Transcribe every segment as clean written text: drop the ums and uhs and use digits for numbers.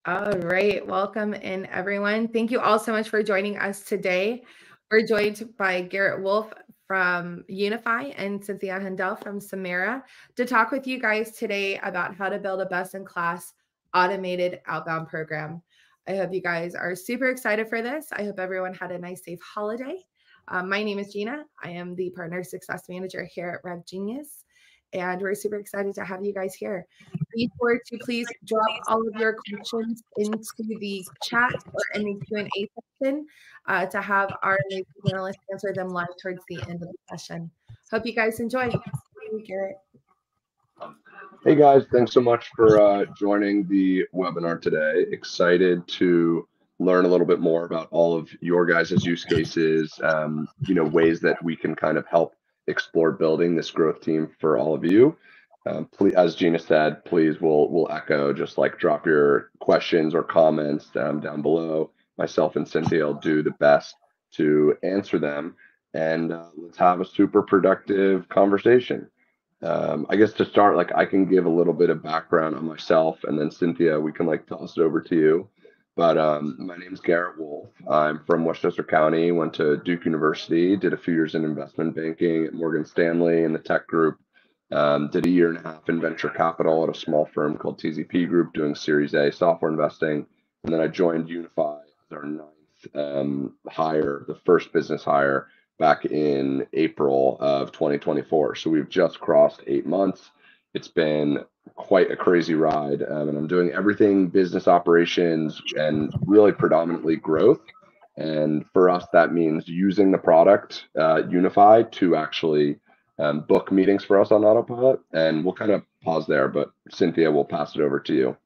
All right. Welcome in, everyone. Thank you all so much for joining us today. We're joined by Garrett Wolf from Unify and Cynthia Handel from Samara to talk with you guys today about how to build a best-in-class automated outbound program. I hope you guys are super excited for this. I hope everyone had a nice, safe holiday. My name is Gina. I am the Partner Success Manager here at Rev Genius, and we're super excited to have you guys here. Be sure to please drop all of your questions into the chat or in the Q&A section to have our panelists answer them live towards the end of the session. Hope you guys enjoy. Thank you, Garrett. Hey guys, thanks so much for joining the webinar today. Excited to learn a little bit more about all of your guys' use cases, ways that we can kind of help explore building this growth team for all of you. Please, as Gina said, please we'll echo, just like drop your questions or comments down below. Myself and Cynthia will do the best to answer them, and let's have a super productive conversation. I guess to start, I can give a little bit of background on myself, and then Cynthia, we can toss it over to you. But my name is Garrett Wolf. I'm from Westchester County, went to Duke University, did a few years in investment banking at Morgan Stanley in the tech group, did a year and a half in venture capital at a small firm called TZP Group doing Series A software investing. And then I joined Unify as our ninth hire, the first business hire, back in April of 2024. So we've just crossed 8 months. It's been quite a crazy ride, and I'm doing everything business operations and really predominantly growth. And for us, that means using the product Unify to actually book meetings for us on autopilot. And we'll kind of pause there, but Cynthia, we'll pass it over to you.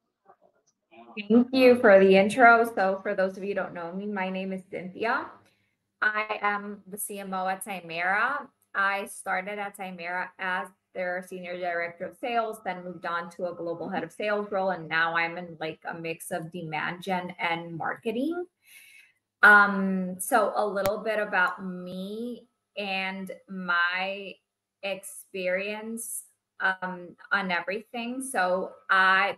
Thank you for the intro. So for those of you who don't know me, my name is Cynthia. I am the CMO at Samara. I started at Samara as their senior director of sales, then moved on to a global head of sales role, and now I'm in a mix of demand gen and marketing. So a little bit about me and my experience on everything. So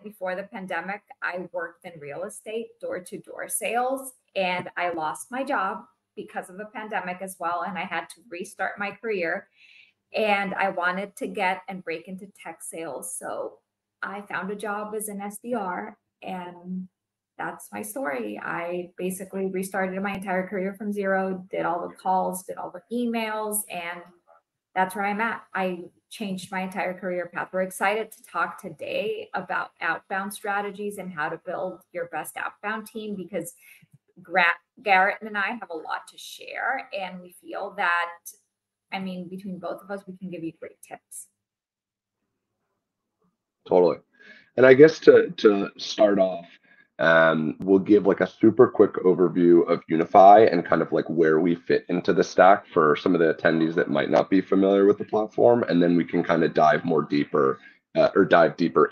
before the pandemic, I worked in real estate, door-to-door sales, and I lost my job because of the pandemic as well. And I had to restart my career, and I wanted to get and break into tech sales. So I found a job as an SDR, and that's my story. I basically restarted my entire career from zero, did all the calls, did all the emails, and that's where I'm at. I changed my entire career path. We're excited to talk today about outbound strategies and how to build your best outbound team, because Garrett and I have a lot to share, and we feel that, between both of us, we can give you great tips. Totally. And I guess to start off, we'll give a super quick overview of Unify and kind of where we fit into the stack for some of the attendees that might not be familiar with the platform. And then we can kind of dive deeper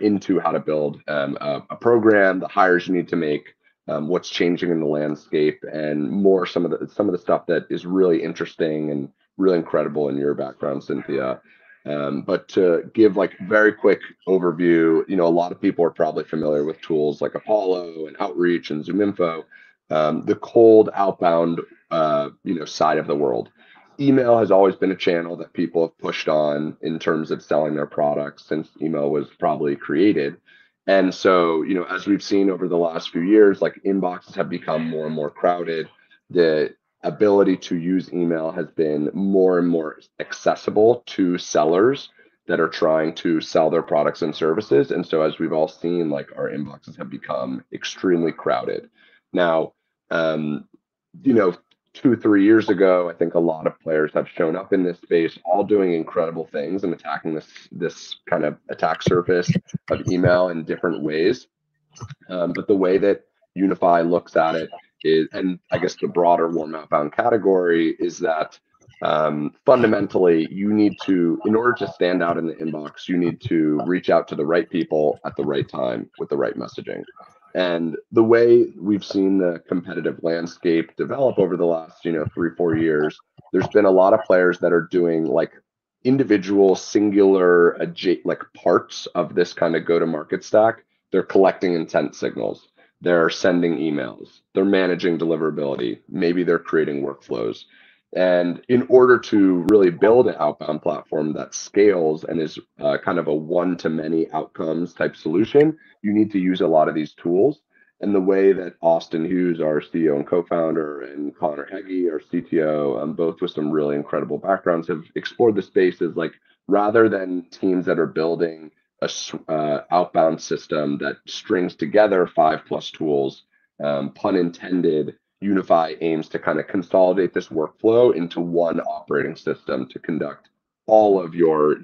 into how to build a program, the hires you need to make, what's changing in the landscape, and more some of the stuff that is really interesting and really incredible in your background, Cynthia. But to give very quick overview, a lot of people are probably familiar with tools like Apollo and Outreach and ZoomInfo, the cold outbound side of the world. Email has always been a channel that people have pushed on in terms of selling their products since email was probably created. And so, as we've seen over the last few years, inboxes have become more and more crowded. The ability to use email has been more and more accessible to sellers that are trying to sell their products and services. And so, as we've all seen, our inboxes have become extremely crowded. Now, 2-3 years ago, I think a lot of players have shown up in this space, all doing incredible things and attacking this kind of attack surface of email in different ways. But the way that Unify looks at it is, and I guess the broader warm outbound category, is that fundamentally you need to, in order to stand out in the inbox, you need to reach out to the right people at the right time with the right messaging. And the way we've seen the competitive landscape develop over the last 3-4 years, there's been a lot of players that are doing individual singular parts of this kind of go-to-market stack. They're collecting intent signals. they're sending emails, they're managing deliverability, maybe they're creating workflows. And in order to really build an outbound platform that scales and is kind of a one-to-many outcomes type solution, you need to use a lot of these tools. And the way that Austin Hughes, our CEO and co-founder, and Connor Heggie, our CTO, both with some really incredible backgrounds, have explored the space is like, rather than teams that are building a outbound system that strings together 5+ tools, pun intended, Unify aims to kind of consolidate this workflow into one operating system to conduct all of your,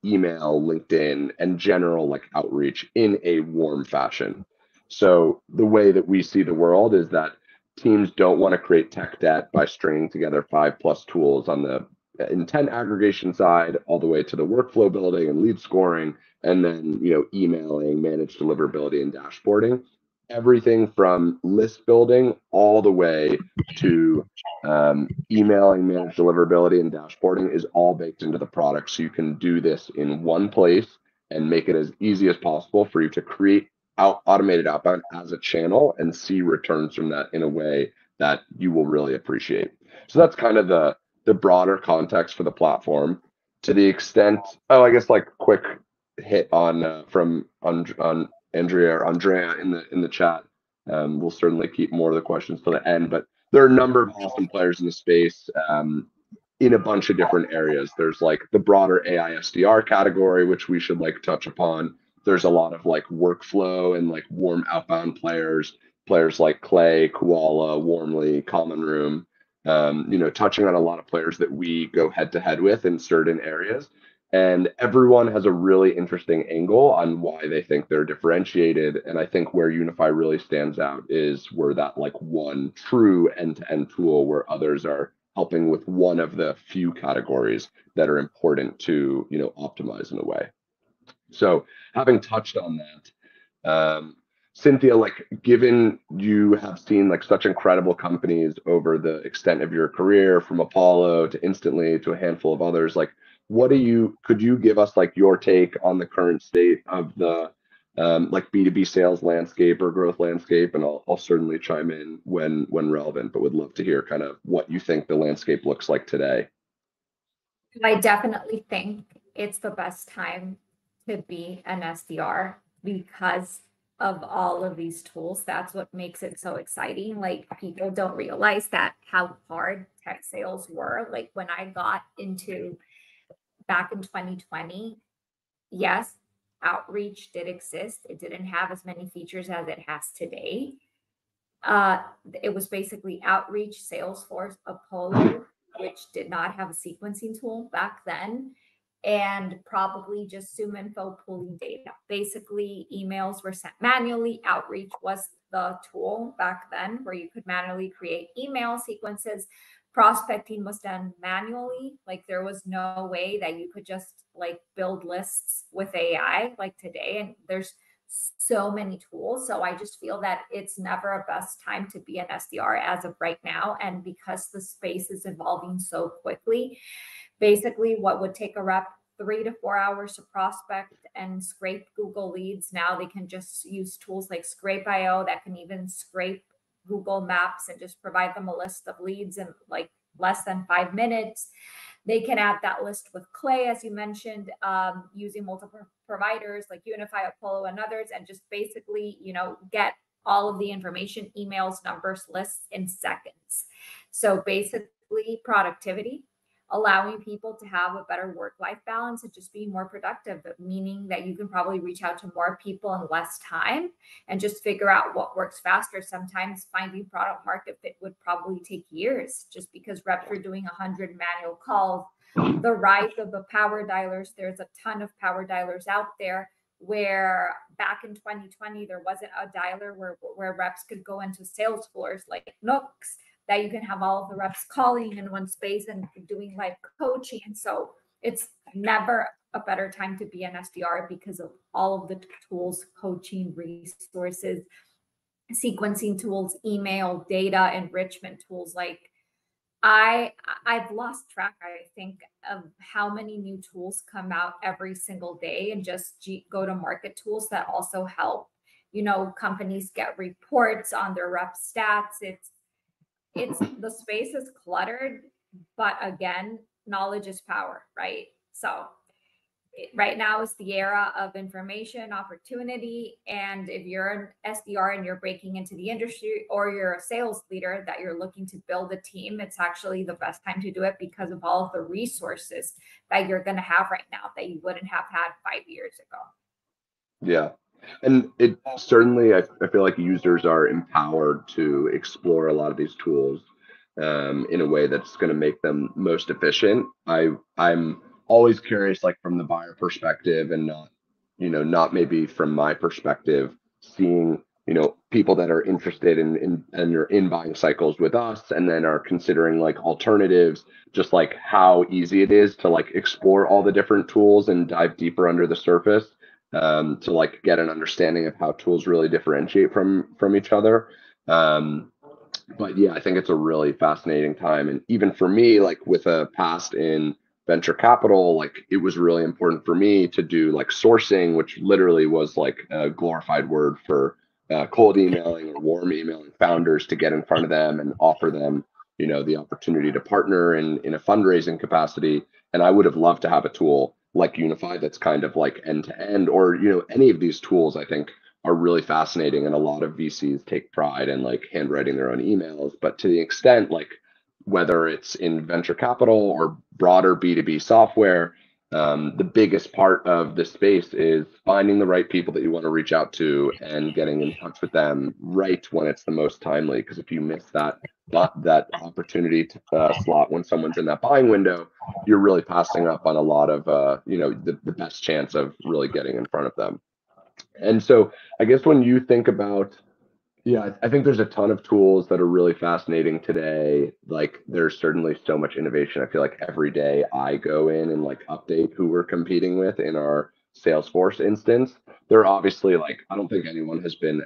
email, LinkedIn, and general like outreach in a warm fashion. So the way that we see the world is that teams don't want to create tech debt by stringing together 5+ tools on the intent aggregation side, all the way to the workflow building and lead scoring, and then emailing, managed deliverability, and dashboarding. Everything from list building all the way to emailing, managed deliverability, and dashboarding is all baked into the product. So you can do this in one place and make it as easy as possible for you to create automated outbound as a channel and see returns from that in a way that you will really appreciate. So that's kind of the broader context for the platform. To the extent, I guess like quick hit on from on Andrea in the chat. We'll certainly keep more of the questions to the end, but there are a number of awesome players in the space in a bunch of different areas. There's like the broader AI SDR category, which we should like touch upon. There's a lot of like workflow and like warm outbound players like Clay, Koala, Warmly, Common Room. Touching on a lot of players that we go head to head with in certain areas. And everyone has a really interesting angle on why they think they're differentiated. And I think where Unify really stands out is we're that like one true end-to-end tool where others are helping with one of the few categories that are important to, optimize in a way. So having touched on that, Cynthia, like given you have seen like such incredible companies over the extent of your career, from Apollo to Instantly to a handful of others, like could you give us like your take on the current state of the like B2B sales landscape or growth landscape? And I'll certainly chime in when relevant, but would love to hear kind of what you think the landscape looks like today. I definitely think it's the best time to be an SDR because of all of these tools. That's what makes it so exciting. Like people don't realize that how hard tech sales were. Like when I got into back in 2020, yes, outreach did exist. It didn't have as many features as it has today. It was basically outreach, Salesforce, Apollo, which did not have a sequencing tool back then, and probably just ZoomInfo pulling data. Basically, emails were sent manually. Outreach was the tool back then where you could manually create email sequences. Prospecting was done manually. Like there was no way that you could just like build lists with AI like today. And there's so many tools. So I just feel that it's never a best time to be an SDR as of right now. And because the space is evolving so quickly, basically what would take a rep 3 to 4 hours to prospect and scrape Google leads, now they can just use tools like Scrape.io that can even scrape Google Maps and just provide them a list of leads in like less than 5 minutes. They can add that list with Clay, as you mentioned, using multiple providers like Unify, Apollo, and others, and just basically, get all of the information, emails, numbers, lists in seconds. So basically productivity, allowing people to have a better work-life balance and just being more productive, meaning that you can probably reach out to more people in less time and just figure out what works faster. Sometimes finding product market fit would probably take years just because reps are doing 100 manual calls. The rise of the power dialers, there's a ton of power dialers out there, where back in 2020, there wasn't a dialer where reps could go into Salesforce like Nooks, that you can have all of the reps calling in one space and doing live coaching. And so it's never a better time to be an SDR because of all of the tools, coaching resources, sequencing tools, email, data enrichment tools. Like I've lost track, I think, of how many new tools come out every single day, and just go to market tools that also help companies get reports on their rep stats. It's the space is cluttered, but again, knowledge is power, right? So right now is the era of information opportunity. And if you're an SDR and you're breaking into the industry, or you're a sales leader that you're looking to build a team, it's actually the best time to do it because of all of the resources that you're going to have right now that you wouldn't have had 5 years ago. Yeah. And it certainly, I feel like users are empowered to explore a lot of these tools in a way that's going to make them most efficient. I'm always curious, like from the buyer perspective, and not maybe from my perspective, seeing, people that are interested in and are in buying cycles with us and then are considering like alternatives, just like how easy it is to like explore all the different tools and dive deeper under the surface, to like get an understanding of how tools really differentiate from each other. But yeah, I think it's a really fascinating time. And even for me, like with a past in venture capital, like it was really important for me to do like sourcing, which literally was like a glorified word for cold emailing or warm emailing founders to get in front of them and offer them, the opportunity to partner in a fundraising capacity. And I would have loved to have a tool like Unify that's kind of like end to end, or, any of these tools I think are really fascinating. And a lot of VCs take pride in like handwriting their own emails. But to the extent, like whether it's in venture capital or broader B2B software, the biggest part of the space is finding the right people that you want to reach out to and getting in touch with them right when it's the most timely. Because if you miss that opportunity to slot when someone's in that buying window, you're really passing up on a lot of the best chance of really getting in front of them. And so I guess when you think about, I think there's a ton of tools that are really fascinating today. Like there's certainly so much innovation. I feel like every day I go in and like update who we're competing with in our Salesforce instance. They're obviously like, I don't think anyone has been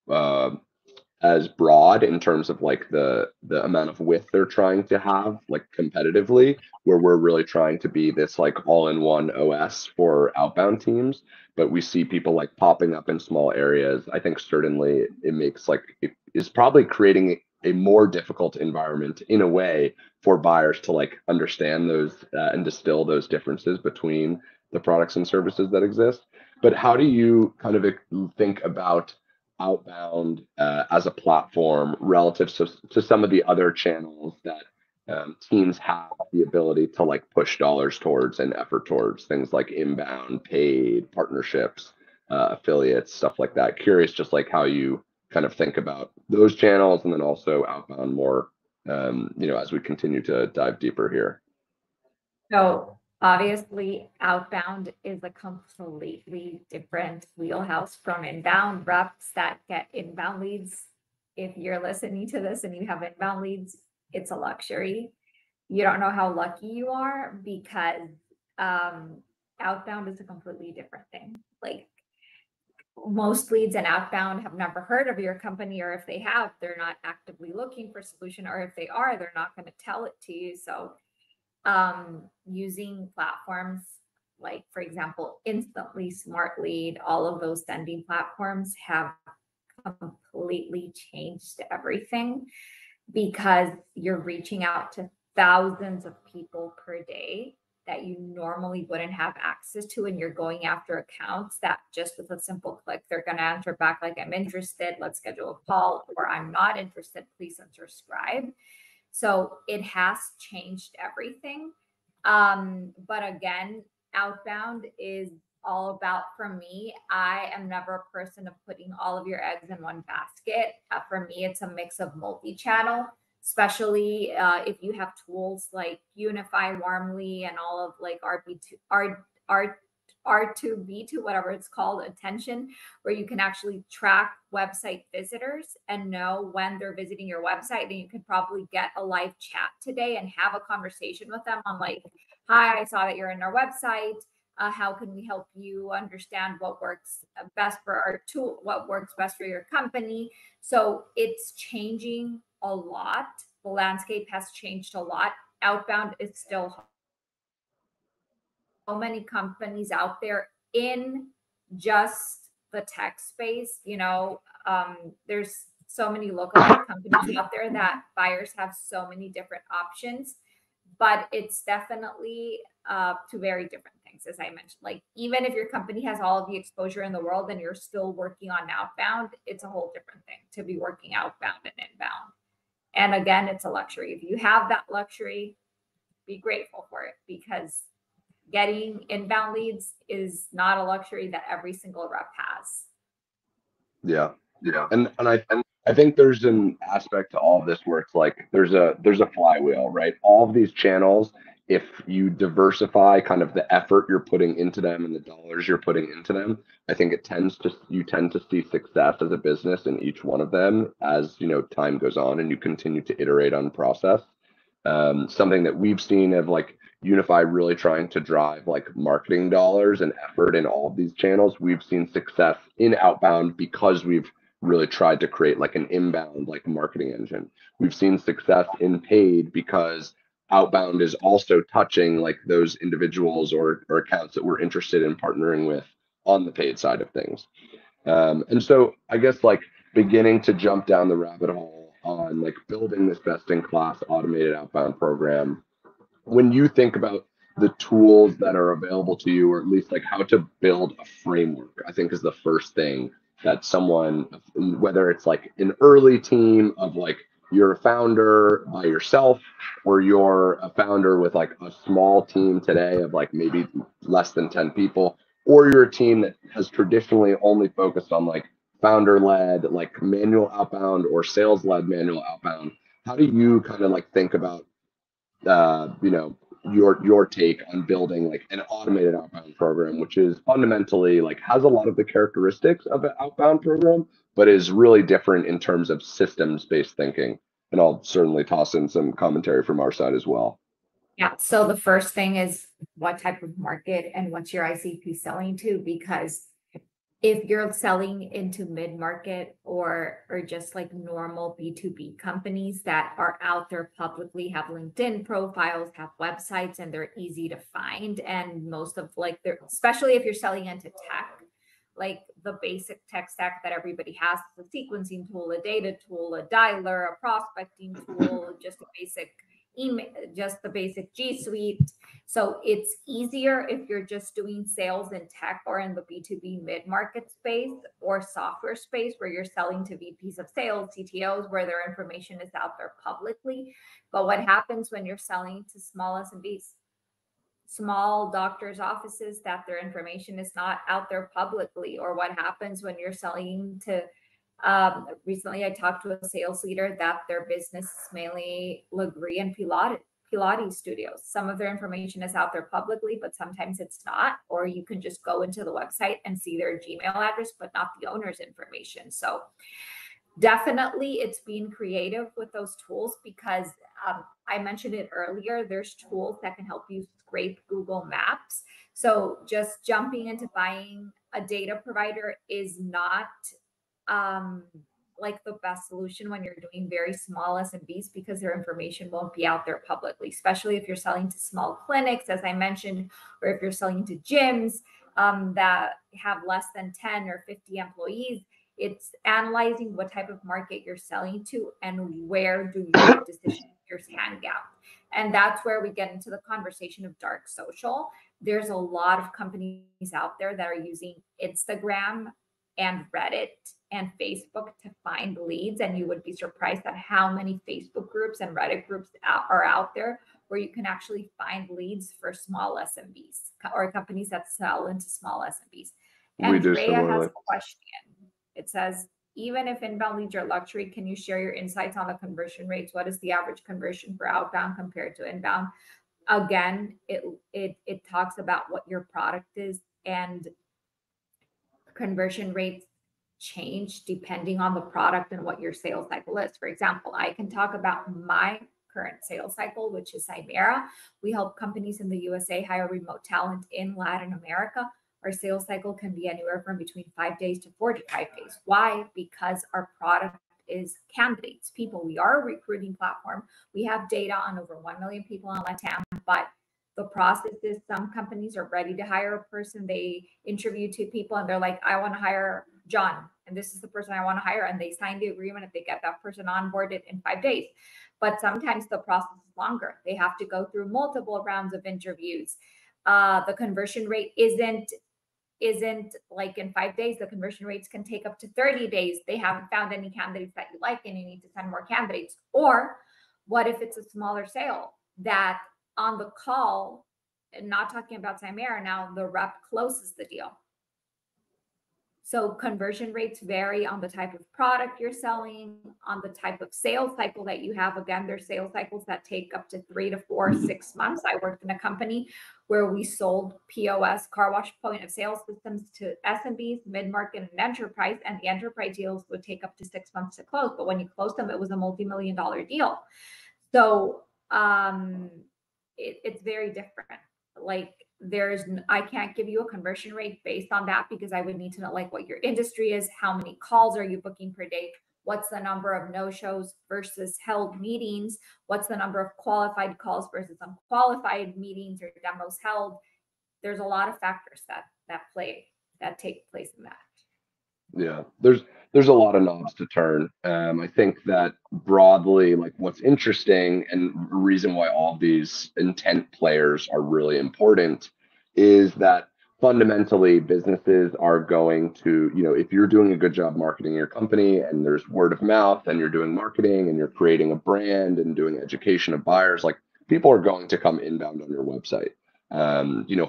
uh, as broad in terms of like the amount of width they're trying to have like competitively, where we're really trying to be this like all-in-one OS for outbound teams. But we see people like popping up in small areas. I think certainly it makes like it is probably creating a more difficult environment in a way for buyers to like understand those and distill those differences between the products and services that exist. But how do you kind of think about Outbound as a platform relative to some of the other channels that teams have the ability to like push dollars towards and effort towards, things like inbound, paid, partnerships, affiliates, stuff like that? Curious just like how you kind of think about those channels, and then also outbound more, as we continue to dive deeper here. So obviously, outbound is a completely different wheelhouse from inbound. Reps that get inbound leads, if you're listening to this and you have inbound leads, it's a luxury. You don't know how lucky you are, because outbound is a completely different thing. Like most leads in outbound have never heard of your company, or if they have, they're not actively looking for a solution, or if they are, they're not going to tell it to you. So using platforms like, for example, Instantly, Smart Lead, all of those sending platforms have completely changed everything, because you're reaching out to thousands of people per day that you normally wouldn't have access to, and you're going after accounts that just with a simple click, they're going to answer back like, I'm interested, let's schedule a call, or I'm not interested, please unsubscribe. So it has changed everything. But again, outbound is all about, for me, I am never a person of putting all of your eggs in one basket. For me, it's a mix of multi-channel, especially if you have tools like Unify, Warmly, and all of like R2B2, whatever it's called, attention, where you can actually track website visitors and know when they're visiting your website. And you could probably get a live chat today and have a conversation with them on like, hi, I saw that you're in our website. How can we help you understand what works best for our tool, what works best for your company? So it's changing a lot. The landscape has changed a lot. Outbound is still so many companies out there in just the tech space, there's so many lookalike companies out there that buyers have so many different options, but it's definitely two very different things, as I mentioned. Like, even if your company has all of the exposure in the world and you're still working on outbound, it's a whole different thing to be working outbound and inbound. And again, it's a luxury. If you have that luxury, be grateful for it, because getting inbound leads is not a luxury that every single rep has. Yeah. And I think there's an aspect to all of this where it's like there's a flywheel, right? All of these channels, if you diversify kind of the effort you're putting into them and the dollars you're putting into them, I think you tend to see success as a business in each one of them as, time goes on and you continue to iterate on process. Something that we've seen of like Unify really trying to drive like marketing dollars and effort in all of these channels. We've seen success in outbound because we've really tried to create like an inbound like marketing engine. We've seen success in paid because outbound is also touching like those individuals or accounts that we're interested in partnering with on the paid side of things. And so I guess like beginning to jump down the rabbit hole on like building this best in class automated outbound program, when you think about the tools that are available to you, or at least like how to build a framework, I think is the first thing that someone, whether it's like an early team of like you're a founder by yourself, or you're a founder with like a small team today of like maybe less than 10 people, or you're a team that has traditionally only focused on like founder-led, like manual outbound or sales-led manual outbound. How do you kind of like think about your take on building like an automated outbound program, which is fundamentally like has a lot of the characteristics of an outbound program, but is really different in terms of systems-based thinking? And I'll certainly toss in some commentary from our side as well. Yeah. So the first thing is what type of market and what's your ICP selling to? Because if you're selling into mid-market or just like normal B2B companies that are out there publicly, have LinkedIn profiles, have websites, and they're easy to find. And most of like especially if you're selling into tech, like the basic tech stack that everybody has, a sequencing tool, a data tool, a dialer, a prospecting tool, just a basic email, just the basic G Suite. So it's easier if you're just doing sales in tech or in the B2B mid-market space or software space where you're selling to VPs of sales, CTOs, where their information is out there publicly. But what happens when you're selling to small SMBs, small doctors' offices that their information is not out there publicly? Or what happens when you're selling to recently I talked to a sales leader that their business is mainly Legree and Pilates studios. Some of their information is out there publicly, but sometimes it's not. Or you can just go into the website and see their Gmail address, but not the owner's information. So definitely it's being creative with those tools, because I mentioned it earlier, there's tools that can help you scrape Google Maps. So just jumping into buying a data provider is not like the best solution when you're doing very small SMBs, because their information won't be out there publicly, especially if you're selling to small clinics, as I mentioned, or if you're selling to gyms that have less than 10 or 50 employees. It's analyzing what type of market you're selling to and where do your decision makers hang out. And that's where we get into the conversation of dark social. There's a lot of companies out there that are using Instagram and Reddit and Facebook to find leads. And you would be surprised at how many Facebook groups and Reddit groups are out there where you can actually find leads for small SMBs or companies that sell into small SMBs. And Rhea has a question. It says, even if inbound leads are luxury, can you share your insights on the conversion rates? What is the average conversion for outbound compared to inbound? Again, it talks about what your product is, and conversion rates change depending on the product and what your sales cycle is. For example, I can talk about my current sales cycle, which is Chimera. We help companies in the USA hire remote talent in Latin America. Our sales cycle can be anywhere from between 5 days to 45 days. Why? Because our product is candidates, people. We are a recruiting platform. We have data on over 1 million people on LATAM, but The process is some companies are ready to hire a person. They interview 2 people and they're like, I want to hire John, and this is the person I want to hire. And they sign the agreement and they get that person onboarded in 5 days. But sometimes the process is longer. They have to go through multiple rounds of interviews. The conversion rate isn't like in 5 days. The conversion rates can take up to 30 days. They haven't found any candidates that you like and you need to send more candidates. Or what if it's a smaller sale that on the call, and not talking about Chimera now, the rep closes the deal? So conversion rates vary on the type of product you're selling, on the type of sales cycle that you have. Again, there's sales cycles that take up to 3 to 4, 6 months. I worked in a company where we sold POS, car wash point of sale systems, to SMBs, mid-market, and enterprise. And the enterprise deals would take up to 6 months to close. But when you close them, it was a multi-million-dollar deal. So it's very different. Like, I can't give you a conversion rate based on that, because I would need to know like what your industry is, how many calls are you booking per day, what's the number of no-shows versus held meetings, what's the number of qualified calls versus unqualified meetings or demos held. There's a lot of factors that take place in that. Yeah, there's a lot of knobs to turn. I think that broadly, like what's interesting and reason why all these intent players are really important is that fundamentally businesses are going to, if you're doing a good job marketing your company and there's word of mouth and you're doing marketing and you're creating a brand and doing education of buyers, like people are going to come inbound on your website.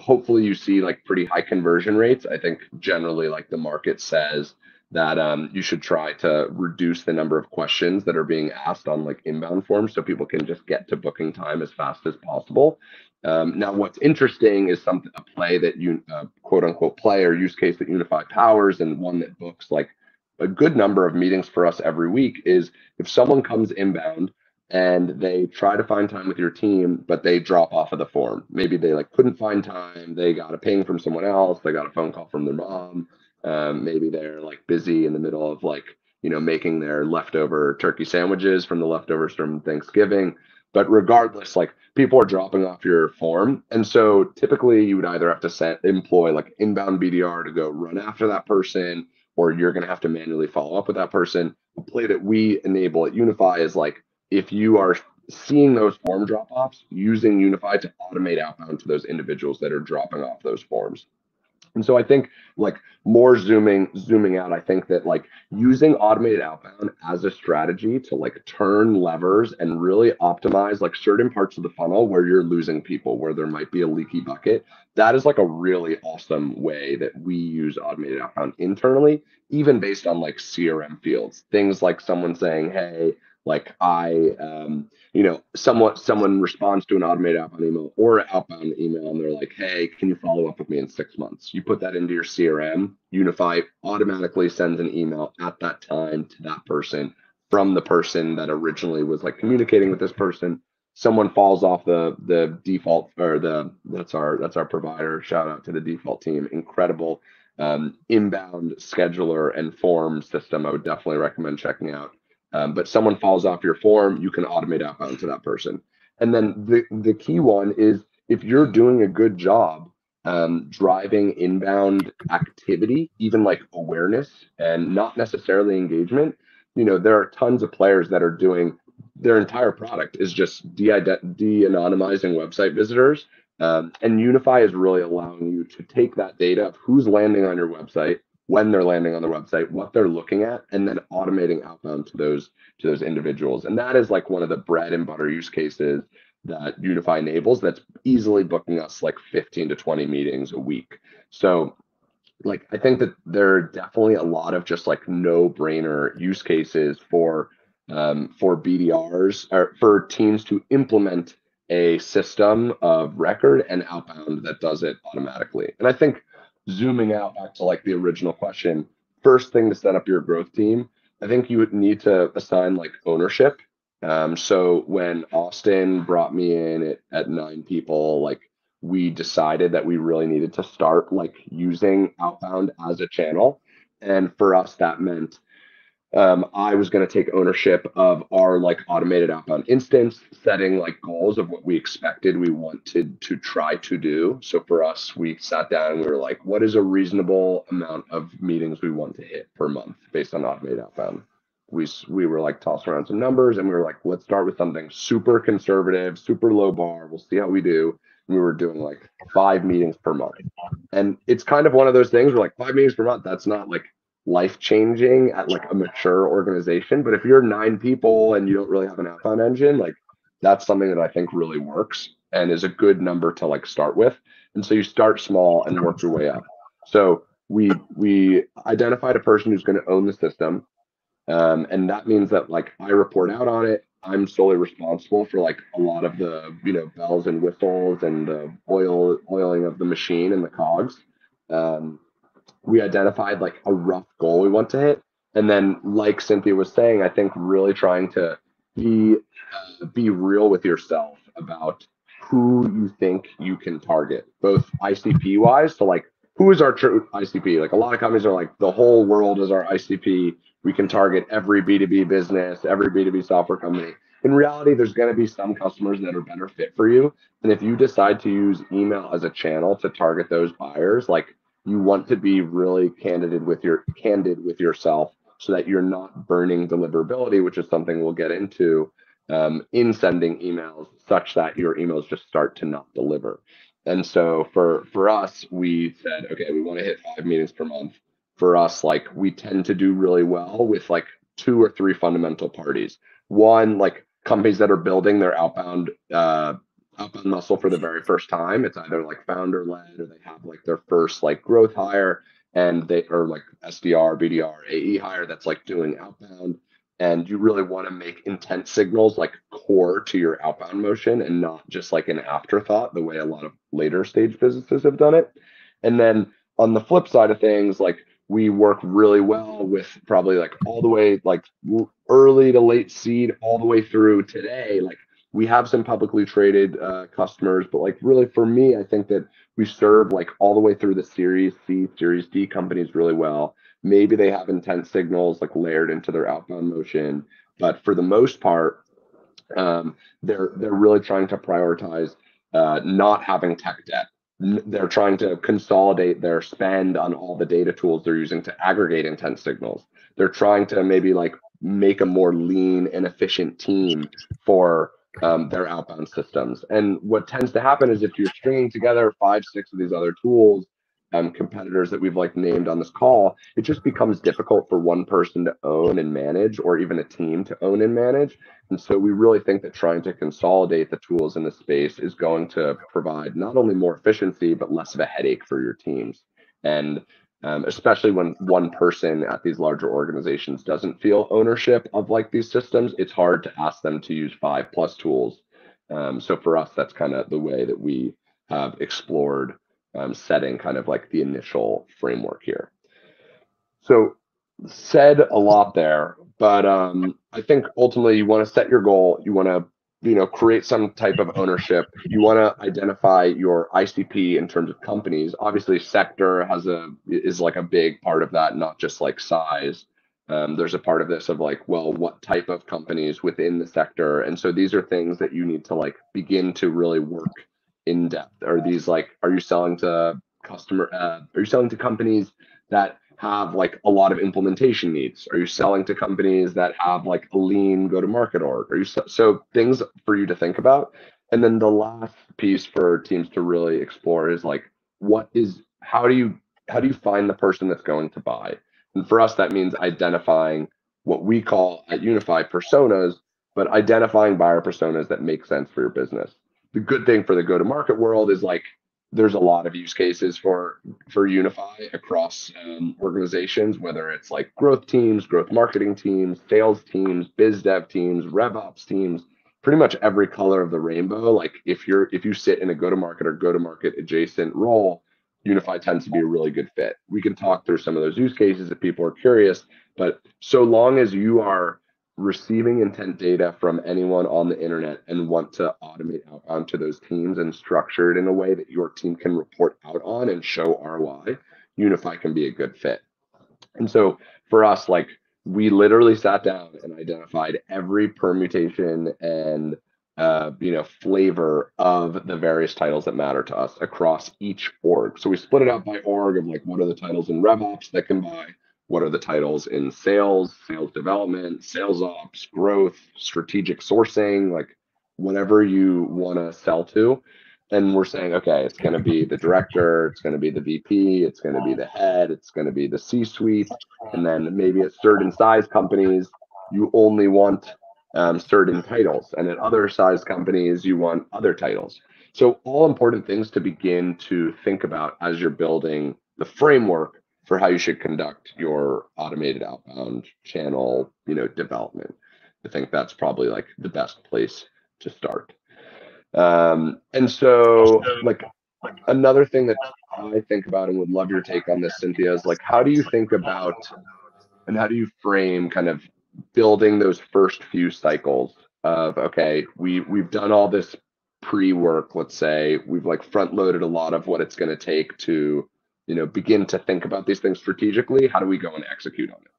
Hopefully you see like pretty high conversion rates. I think generally like the market says that you should try to reduce the number of questions that are being asked on like inbound forms so people can just get to booking time as fast as possible. Now, what's interesting is a play that you quote unquote play or use case that Unify powers, and one that books like a good number of meetings for us every week, is if someone comes inbound and they try to find time with your team, but they drop off of the form. Maybe they like couldn't find time. They got a ping from someone else. They got a phone call from their mom. Maybe they're like busy in the middle of like, making their leftover turkey sandwiches from the leftovers from Thanksgiving. But regardless, like people are dropping off your form. And so typically you would either have to employ like inbound BDR to go run after that person, or you're going to have to manually follow up with that person. The play that we enable at Unify is like, if you are seeing those form drop-offs, using Unify to automate outbound to those individuals that are dropping off those forms. And so I think like more zooming out, I think that like using automated outbound as a strategy to like turn levers and really optimize like certain parts of the funnel where you're losing people, where there might be a leaky bucket, that is like a really awesome way that we use automated outbound internally, even based on like CRM fields. Things like someone saying, hey, like someone responds to an automated outbound email or an outbound email, and they're like, hey, can you follow up with me in 6 months? You put that into your CRM, Unify automatically sends an email at that time to that person from the person that originally was like communicating with this person. Someone falls off the default, or that's our provider. Shout out to the default team. Incredible inbound scheduler and form system. I would definitely recommend checking out. But someone falls off your form, you can automate outbound to that person. And then the key one is, if you're doing a good job driving inbound activity, even like awareness and not necessarily engagement, there are tons of players that are doing, their entire product is just de-anonymizing website visitors. And Unify is really allowing you to take that data of who's landing on your website, when they're landing on the website, what they're looking at, and then automating outbound to those individuals. And that is like one of the bread and butter use cases that Unify enables, that's easily booking us like 15 to 20 meetings a week. So like, I think that there are definitely a lot of just like no-brainer use cases for BDRs, or for teams to implement a system of record and outbound that does it automatically. And I think zooming out back to like the original question, first thing to set up your growth team, I think you would need to assign like ownership. So when Austin brought me in at 9 people, like we decided that we really needed to start like using outbound as a channel. And for us, that meant I was going to take ownership of our like automated outbound instance, setting like goals of what we expected we wanted to try to do. So for us, we sat down and we were like, what is a reasonable amount of meetings we want to hit per month based on automated outbound? We were like tossing around some numbers and we were like, let's start with something super conservative, super low bar. We'll see how we do. And we were doing like 5 meetings per month. And it's kind of one of those things where like 5 meetings per month, that's not like life changing at like a mature organization. But if you're 9 people and you don't really have an outbound engine, like that's something that I think really works and is a good number to like start with. And so you start small and work your way up. So we identified a person who's going to own the system. And that means that like I report out on it. I'm solely responsible for like a lot of the, bells and whistles and the oiling of the machine and the cogs. Um, we identified like a rough goal we want to hit. And then, like Cynthia was saying, I think really trying to be real with yourself about who you think you can target, both ICP wise. So like, who is our true ICP? Like a lot of companies are like, the whole world is our ICP. We can target every B2B business, every B2B software company. In reality, there's going to be some customers that are better fit for you. And if you decide to use email as a channel to target those buyers, like you want to be really candid with yourself so that you're not burning deliverability, which is something we'll get into in sending emails, such that your emails just start to not deliver. And so for us, we said, okay, we want to hit 5 meetings per month. For us, like we tend to do really well with like 2 or 3 fundamental parties. One, like companies that are building their outbound muscle for the very first time. It's either like founder led or they have like their first like growth hire and they are like SDR, BDR, AE hire that's like doing outbound. And you really want to make intent signals like core to your outbound motion and not just like an afterthought, the way a lot of later stage businesses have done it. And then on the flip side of things, like we work really well with probably like all the way like early to late seed all the way through today. Like we have some publicly traded customers, but like really for me, I think that we serve like all the way through the Series C, Series D companies really well. Maybe they have intent signals like layered into their outbound motion, but for the most part, they're really trying to prioritize not having tech debt. They're trying to consolidate their spend on all the data tools they're using to aggregate intent signals. They're trying to maybe like make a more lean and efficient team for their outbound systems. And what tends to happen is if you're stringing together 5, 6 of these other tools, competitors that we've like named on this call, it just becomes difficult for one person to own and manage, or even a team to own and manage. And so we really think that trying to consolidate the tools in the space is going to provide not only more efficiency, but less of a headache for your teams. And especially when one person at these larger organizations doesn't feel ownership of like these systems, it's hard to ask them to use 5+ tools. So for us, that's kind of the way that we have explored setting kind of like the initial framework here. So said a lot there, but I think ultimately you want to set your goal. You want to, create some type of ownership. You want to identify your ICP in terms of companies. Obviously, sector is like a big part of that, not just like size. There's a part of this of like, well, what type of companies within the sector? And so these are things that you need to like begin to really work in depth. Are you selling to are you selling to companies that have like a lot of implementation needs? Are you selling to companies that have like a lean go-to-market org? So things for you to think about. And then the last piece for teams to really explore is like, how do you find the person that's going to buy? And for us, that means identifying what we call at Unify personas, but identifying buyer personas that make sense for your business. The good thing for the go-to-market world is like there's a lot of use cases for Unify across organizations, whether it's like growth teams, growth marketing teams, sales teams, biz dev teams, rev ops teams, pretty much every color of the rainbow. Like if you sit in a go-to-market or go-to-market adjacent role, Unify tends to be a really good fit. We can talk through some of those use cases if people are curious, but so long as you are receiving intent data from anyone on the internet and want to automate outbound to those teams and structure it in a way that your team can report out on and show ROI, Unify can be a good fit. And so for us, like we literally sat down and identified every permutation and flavor of the various titles that matter to us across each org. So we split it out by org of like, what are the titles in RevOps that can buy? What are the titles in sales, sales development, sales ops, growth, strategic sourcing, like whatever you want to sell to. And we're saying, okay, it's going to be the director, it's going to be the VP, it's going to be the head, it's going to be the C-suite. And then maybe at certain size companies, you only want certain titles. And at other size companies, you want other titles. So all important things to begin to think about as you're building the framework for how you should conduct your automated outbound channel, development. I think that's probably like the best place to start. And so like another thing that I think about and would love your take on this, Cynthia, is like, how do you think about and how do you frame kind of building those first few cycles of, okay, we've done all this pre-work, let's say, we've like front loaded a lot of what it's going to take to, begin to think about these things strategically. How do we go and execute on it?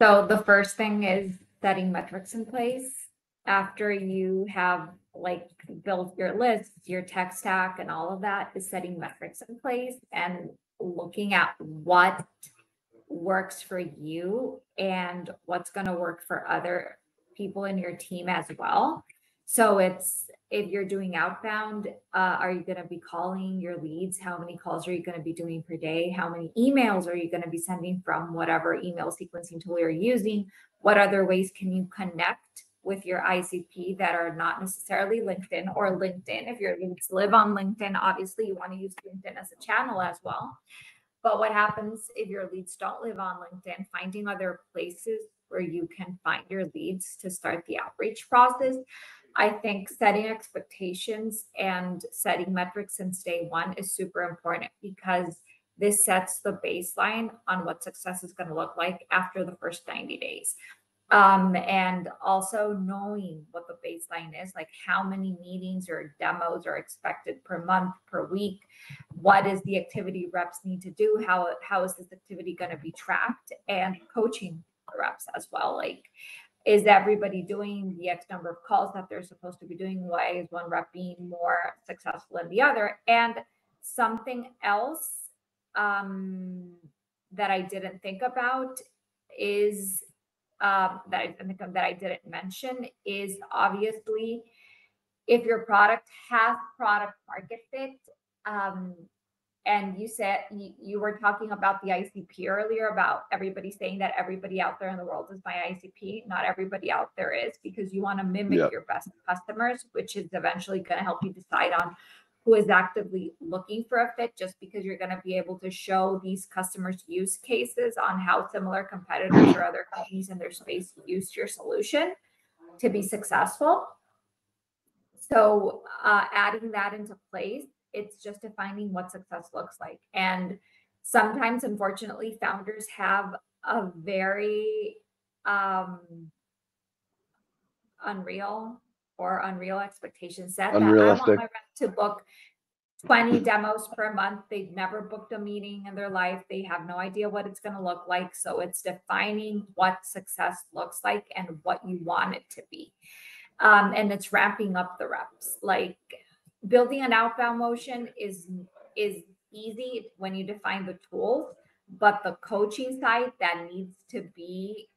So the first thing is setting metrics in place after you have like built your list, your tech stack, and all of that, is setting metrics in place and looking at what works for you and what's going to work for other people in your team as well. So it's, if you're doing outbound, are you going to be calling your leads? How many calls are you going to be doing per day? How many emails are you going to be sending from whatever email sequencing tool you're using? What other ways can you connect with your ICP that are not necessarily LinkedIn or LinkedIn? If your leads live on LinkedIn, obviously you want to use LinkedIn as a channel as well. But what happens if your leads don't live on LinkedIn? Finding other places where you can find your leads to start the outreach process. I think setting expectations and setting metrics since day one is super important, because this sets the baseline on what success is going to look like after the first 90 days. And also knowing what the baseline is, like how many meetings or demos are expected per month, per week. What is the activity reps need to do? How is this activity going to be tracked? And coaching the reps as well. Like, is everybody doing the X number of calls that they're supposed to be doing? Why is one rep being more successful than the other? And something else that I didn't think about is that I didn't mention is, obviously, if your product has product market fit, and you said you were talking about the ICP earlier, about everybody saying that everybody out there in the world is my ICP. Not everybody out there is, because you want to mimic your best customers, which is eventually going to help you decide on who is actively looking for a fit, just because you're going to be able to show these customers use cases on how similar competitors or other companies in their space used your solution to be successful. So adding that into place, it's just defining what success looks like. And sometimes, unfortunately, founders have a very unreal expectation set, that I want my rep to book 20 demos per month. They've never booked a meeting in their life. They have no idea what it's going to look like. So it's defining what success looks like and what you want it to be. And it's ramping up the reps. Like, building an outbound motion is easy when you define the tools, but the coaching side that needs to be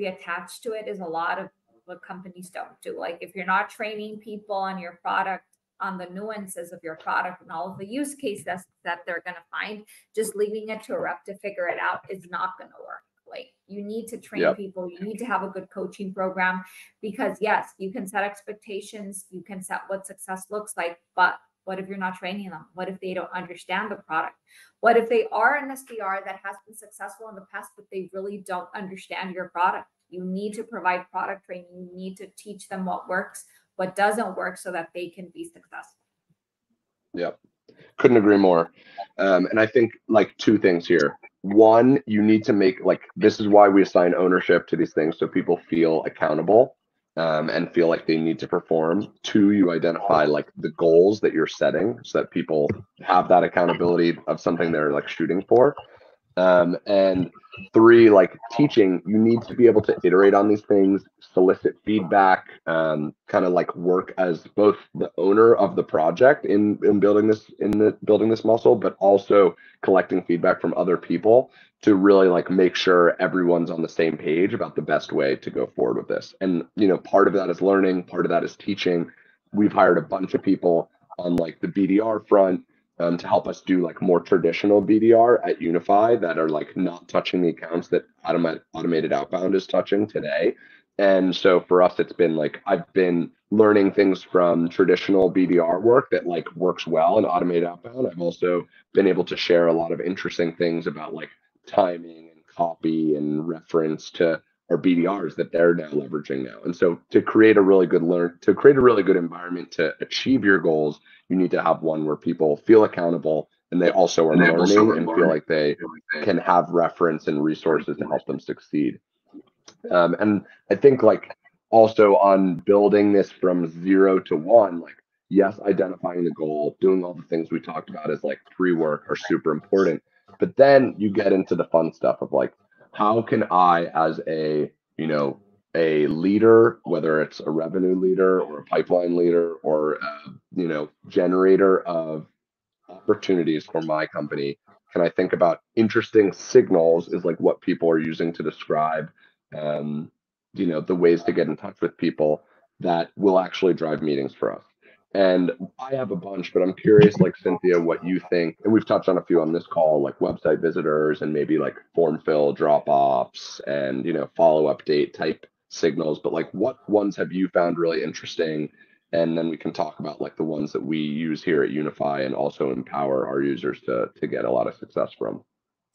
attached to it is a lot of what companies don't do. Like, if you're not training people on your product, on the nuances of your product and all of the use cases that they're going to find, just leaving it to a rep to figure it out is not going to work. Like, you need to train people. You need to have a good coaching program, because yes, you can set expectations. You can set what success looks like, but what if you're not training them? What if they don't understand the product? What if they are an SDR that has been successful in the past, but they really don't understand your product? You need to provide product training. You need to teach them what works, what doesn't work, so that they can be successful. Yep. Couldn't agree more. And I think like two things here. One, you need to make, like, this is why we assign ownership to these things, so people feel accountable and feel like they need to perform. Two, you identify like the goals that you're setting so that people have that accountability of something they're like shooting for. And three, like teaching, you need to be able to iterate on these things, solicit feedback, kind of like work as both the owner of the project in building this building this muscle, but also collecting feedback from other people to really like make sure everyone's on the same page about the best way to go forward with this. And part of that is learning, part of that is teaching. We've hired a bunch of people on like the BDR front, to help us do like more traditional BDR at Unify that are like not touching the accounts that automated outbound is touching today. And so for us, it's been like I've been learning things from traditional BDR work that like works well in automated outbound. I've also been able to share a lot of interesting things about like timing and copy and reference to our BDRs that they're now leveraging now. And so to create a really good environment to achieve your goals, you need to have one where people feel accountable and they also are learning and feel like they can have reference and resources to help them succeed. And I think like also on building this from 0 to 1, like yes, identifying the goal, doing all the things we talked about as like pre-work are super important. But then you get into the fun stuff of like, how can I as a leader, whether it's a revenue leader or a pipeline leader or generator of opportunities for my company, can I think about interesting signals is like what people are using to describe the ways to get in touch with people that will actually drive meetings for us. And I have a bunch, but I'm curious, like Cynthia, what you think. And we've touched on a few on this call, like website visitors and maybe like form fill drop-offs and follow-up date type signals. But like what ones have you found really interesting? And then we can talk about like the ones that we use here at Unify and also empower our users to get a lot of success from.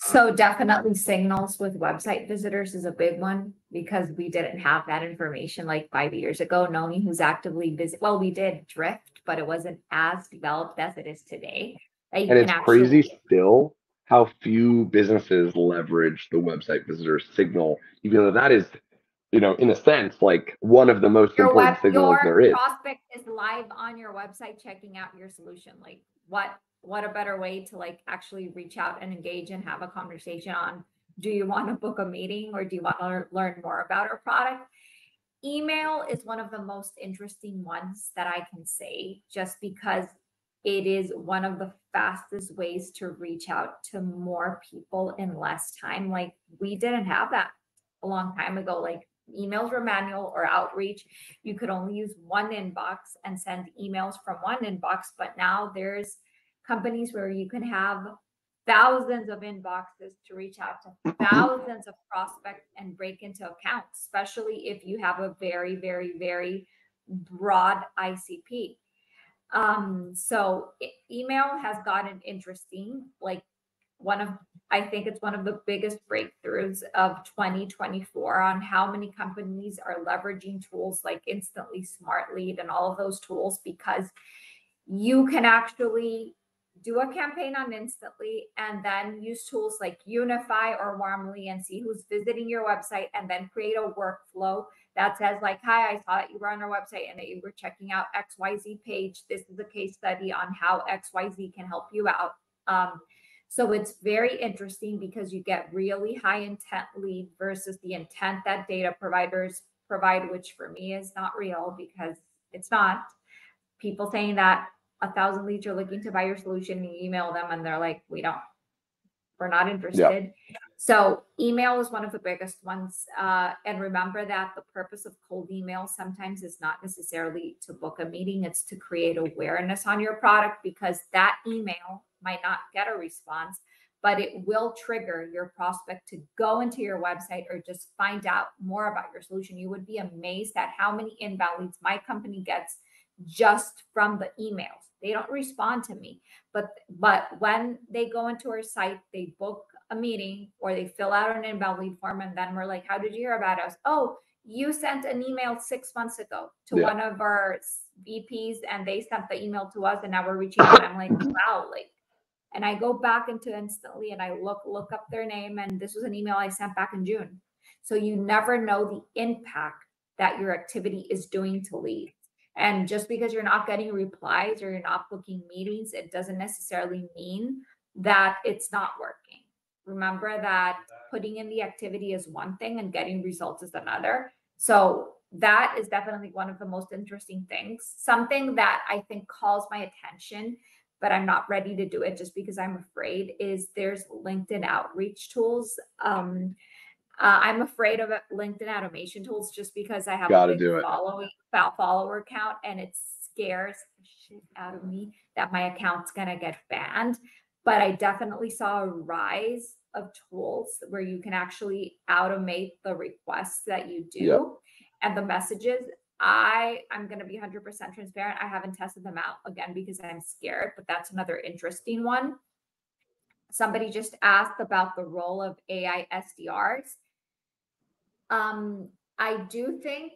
So definitely signals with website visitors is a big one because we didn't have that information like 5 years ago, knowing who's actively visit. Well, we did Drift, but it wasn't as developed as it is today. And it's crazy still how few businesses leverage the website visitor signal, even though that is, in a sense, like one of the most important signals there is. Your prospect is live on your website checking out your solution. Like what a better way to like actually reach out and engage and have a conversation on, do you want to book a meeting or do you want to learn more about our product? Email is one of the most interesting ones that I can say, just because it is one of the fastest ways to reach out to more people in less time. Like we didn't have that a long time ago. Like emails were manual or outreach. You could only use one inbox and send emails from one inbox, but now there's companies where you can have thousands of inboxes to reach out to thousands of prospects and break into accounts, especially if you have a very, very, very broad ICP. So email has gotten interesting. Like I think it's one of the biggest breakthroughs of 2024 on how many companies are leveraging tools like Instantly, Smart Lead, and all of those tools, because you can actually do a campaign on Instantly and then use tools like Unify or Warmly and see who's visiting your website, and then create a workflow that says like, hi, I saw that you were on our website and that you were checking out XYZ page. This is a case study on how XYZ can help you out. So it's very interesting because you get really high intent lead versus the intent that data providers provide, which for me is not real because it's not. People saying that 1,000 leads are looking to buy your solution, you email them and they're like, we're not interested. Yeah. So email is one of the biggest ones. And remember that the purpose of cold email sometimes is not necessarily to book a meeting. It's to create awareness on your product, because that email might not get a response, but it will trigger your prospect to go into your website or just find out more about your solution. You would be amazed at how many inbound leads my company gets just from the emails. They don't respond to me, but when they go into our site, they book a meeting or they fill out an inbound lead form, and then we're like, how did you hear about us? Oh, you sent an email 6 months ago to one of our VPs and they sent the email to us and now we're reaching out. I'm like, wow, like, and I go back into Instantly and I look up their name, and this was an email I sent back in June. So you never know the impact that your activity is doing to leads. And just because you're not getting replies or you're not booking meetings, it doesn't necessarily mean that it's not working, remember that putting in the activity is one thing and getting results is another. So that is definitely one of the most interesting things. Something that I think calls my attention, but I'm not ready to do it just because I'm afraid, is there's LinkedIn outreach tools. I'm afraid of LinkedIn automation tools just because I have a big follower count, and it scares the shit out of me that my account's gonna get banned. But I definitely saw a rise of tools where you can actually automate the requests that you do and the messages. I'm going to be 100% transparent. I haven't tested them out again because I'm scared, but that's another interesting one. Somebody just asked about the role of AI SDRs. I do think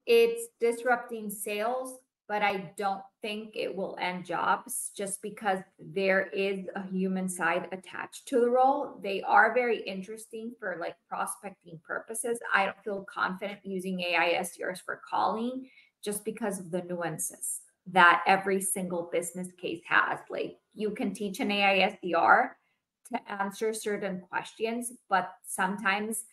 it's disrupting sales, but I don't think it will end jobs just because there is a human side attached to the role. They are very interesting for like prospecting purposes. I don't feel confident using AI SDRs for calling just because of the nuances that every single business case has. Like, you can teach an AI SDR to answer certain questions, but sometimes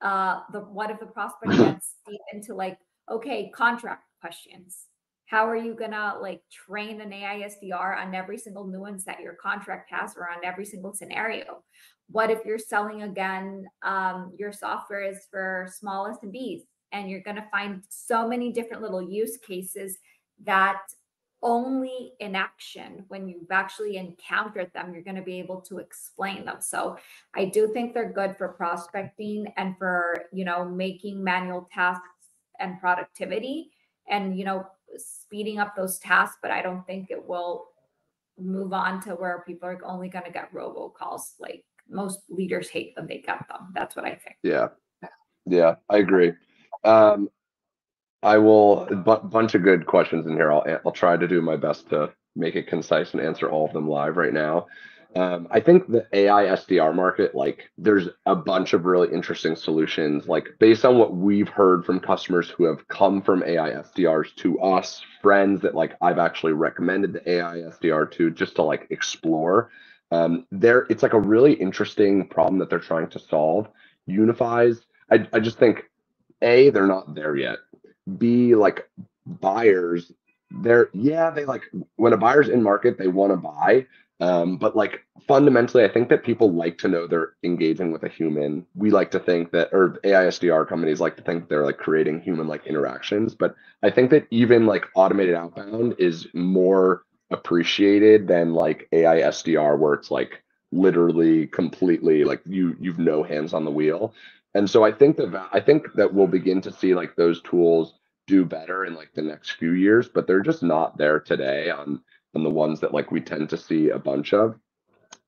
what if the prospect gets deep into like, okay, contract questions? How are you gonna like train an AI SDR on every single nuance that your contract has or on every single scenario? What if you're selling again, your software is for small SMBs, and you're gonna find so many different little use cases that only in action, when you've actually encountered them, you're going to be able to explain them. So I do think they're good for prospecting and for, making manual tasks and productivity and, speeding up those tasks. But I don't think it will move on to where people are only going to get robocalls. Like, most leaders hate when they get them. That's what I think. Yeah, I agree. I will bunch of good questions in here. I'll try to do my best to make it concise and answer all of them live right now. I think the AI SDR market, like, there's a bunch of really interesting solutions, like based on what we've heard from customers who have come from AI SDRs to us, friends that like I've actually recommended the AI SDR to just to like explore. It's like a really interesting problem that they're trying to solve. Unifies. I just think they're not there yet. B, like, buyers, they like, when a buyer's in market, they want to buy. But like, fundamentally, I think that people like to know they're engaging with a human. We like to think that, or AI SDR companies like to think they're like creating human-like interactions. But I think that even like automated outbound is more appreciated than like AI SDR, where it's like literally completely like you've no hands on the wheel. And so I think that we'll begin to see like those tools do better in like the next few years, but they're just not there today on the ones that like we tend to see a bunch of.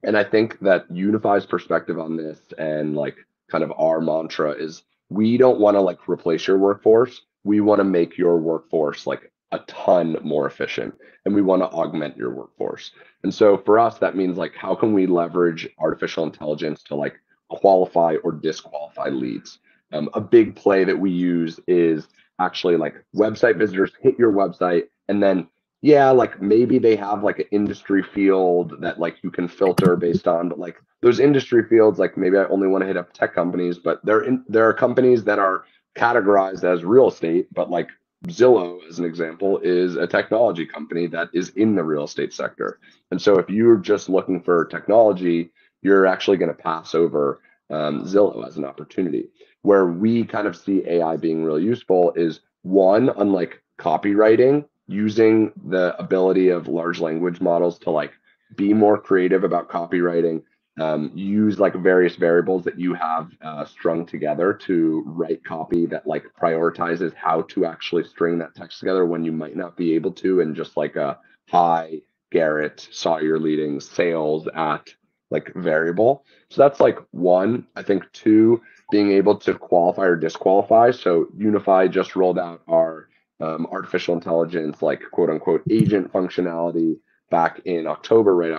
And I think that Unify's perspective on this and like kind of our mantra is, we don't want to like replace your workforce. We want to make your workforce like a ton more efficient, and we want to augment your workforce. And so for us, that means like, how can we leverage artificial intelligence to like qualify or disqualify leads? A big play that we use is actually like website visitors hit your website, and then like maybe they have like an industry field that like you can filter based on, but like those industry fields, like maybe I only want to hit up tech companies, but there are companies that are categorized as real estate, but like Zillow, as an example, is a technology company that is in the real estate sector. And so if you're just looking for technology, you're actually going to pass over Zillow as an opportunity. Where we kind of see AI being really useful is, one, unlike copywriting, using the ability of large language models to like be more creative about copywriting, use like various variables that you have strung together to write copy that like prioritizes how to actually string that text together when you might not be able to, and just like a hi Garrett saw your leading sales at like variable. So that's like one. I think two, being able to qualify or disqualify. So Unify just rolled out our artificial intelligence, like quote unquote agent functionality back in October, right